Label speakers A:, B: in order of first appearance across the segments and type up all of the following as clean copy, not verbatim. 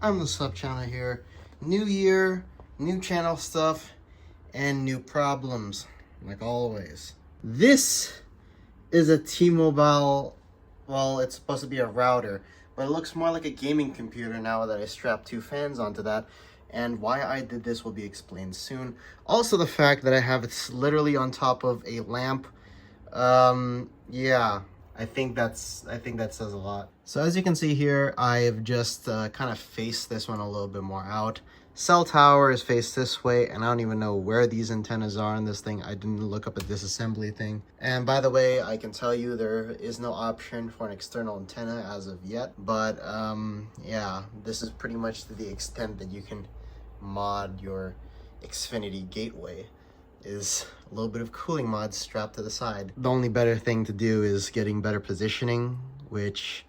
A: I'm the sub channel here. New year, new channel stuff, and new problems, like always. This is a T-Mobile, well, it's supposed to be a router, but it looks more like a gaming computer now that I strapped two fans onto that. And why I did this will be explained soon. Also, the fact that I have it literally on top of a lamp. Yeah, I think that says a lot. So as you can see here, I've just kind of faced this one a little bit more out. Cell tower is faced this way, and I don't even know where these antennas are in this thing. I didn't look up a disassembly thing. And by the way, I can tell you there is no option for an external antenna as of yet. But yeah, this is pretty much to the extent that you can mod your Xfinity gateway, is a little bit of cooling mods strapped to the side. The only better thing to do is getting better positioning, which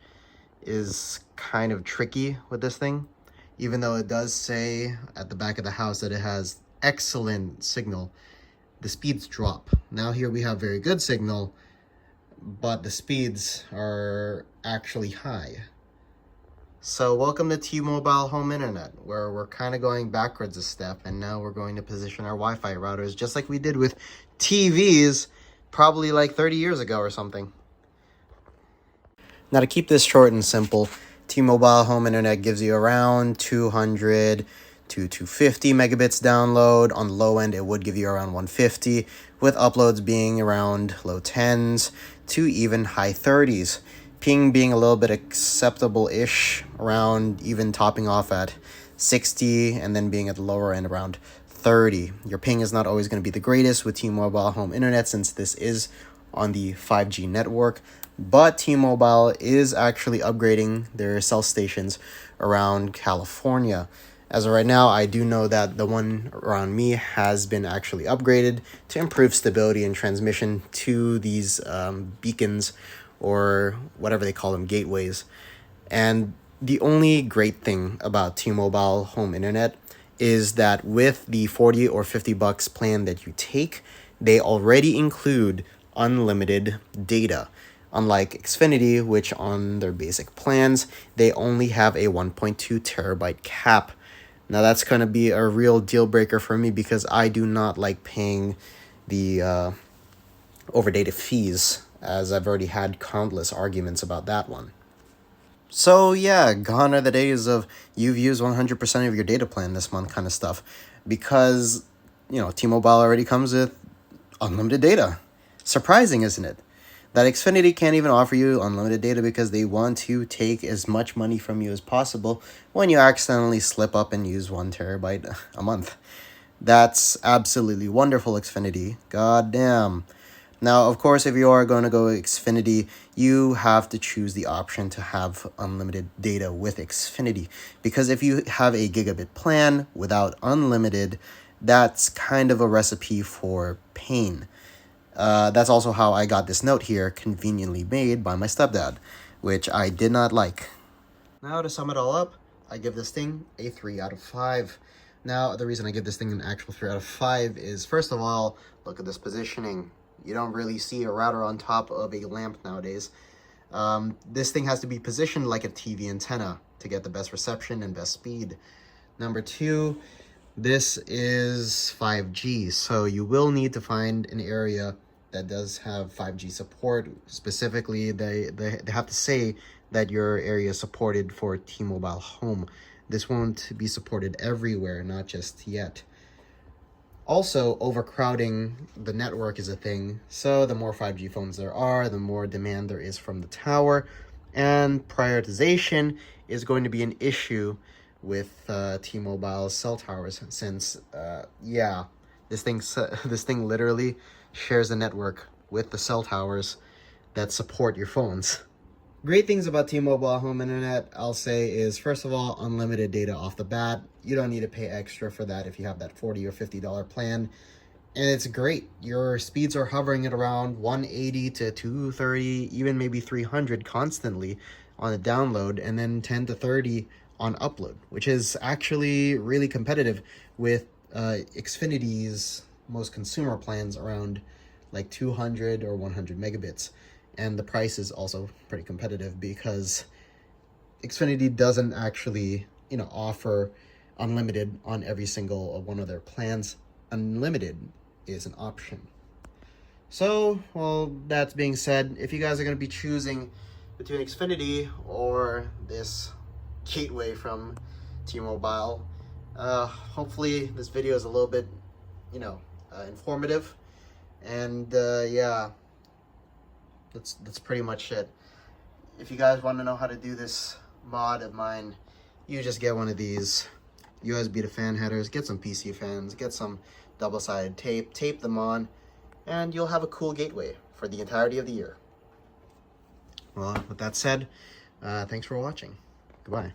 A: is kind of tricky with this thing, even though it does say at the back of the house that it has excellent signal. The speeds drop. Now here we have very good signal, but the speeds are actually high. So welcome to T-Mobile Home Internet, where we're kind of going backwards a step, and now we're going to position our Wi-Fi routers just like we did with TVs probably like 30 years ago or something. Now to keep this short and simple, T-Mobile Home Internet gives you around 200 to 250 megabits download. On the low end, it would give you around 150, with uploads being around low 10s to even high 30s. Ping being a little bit acceptable-ish, around even topping off at 60, and then being at the lower end around 30. Your ping is not always going to be the greatest with T-Mobile Home Internet, since this is on the 5G network, but T-Mobile is actually upgrading their cell stations around California. As of right now, I do know that the one around me has been actually upgraded to improve stability and transmission to these beacons, or whatever they call them, gateways. And the only great thing about T-Mobile Home Internet is that with the 40 or 50 bucks plan that you take, they already include unlimited data. Unlike Xfinity, which on their basic plans, they only have a 1.2 terabyte cap. Now that's going to be a real deal breaker for me, because I do not like paying the overdated fees, as I've already had countless arguments about that one. So yeah, gone are the days of you've used 100% of your data plan this month kind of stuff, because, you know, T-Mobile already comes with unlimited data. Surprising, isn't it? That Xfinity can't even offer you unlimited data because they want to take as much money from you as possible when you accidentally slip up and use 1 terabyte a month. That's absolutely wonderful, Xfinity. God damn. Now, of course, if you are going to go Xfinity, you have to choose the option to have unlimited data with Xfinity. Because if you have a gigabit plan without unlimited, that's kind of a recipe for pain. That's also how I got this note here, conveniently made by my stepdad, which I did not like. Now, to sum it all up, I give this thing a 3 out of 5. Now, the reason I give this thing an actual 3 out of 5 is, first of all, look at this positioning. You don't really see a router on top of a lamp nowadays. This thing has to be positioned like a TV antenna to get the best reception and best speed. Number 2, this is 5G, so you will need to find an area that does have 5G support. Specifically, they have to say that your area is supported for T-Mobile Home. This won't be supported everywhere, not just yet. Also, overcrowding the network is a thing, so the more 5G phones there are, the more demand there is from the tower, and prioritization is going to be an issue with T-Mobile cell towers, since, yeah, this thing literally shares the network with the cell towers that support your phones. Great things about T-Mobile Home Internet, I'll say, is, first of all, unlimited data off the bat. You don't need to pay extra for that if you have that $40 or $50 plan. And it's great. Your speeds are hovering at around 180 to 230, even maybe 300 constantly on the download, and then 10 to 30 on upload, which is actually really competitive with Xfinity's most consumer plans, around like 200 or 100 megabits. And the price is also pretty competitive because Xfinity doesn't actually offer unlimited on every single one of their plans. Unlimited is an option. So, well, that being said, if you guys are going to be choosing between Xfinity or this gateway from T-Mobile, hopefully this video is a little bit, informative. And yeah, that's pretty much it. If you guys want to know how to do this mod of mine, you just get one of these USB to fan headers, get some PC fans, get some double-sided tape, tape them on, and you'll have a cool gateway for the entirety of the year. Well, with that said, thanks for watching. Goodbye.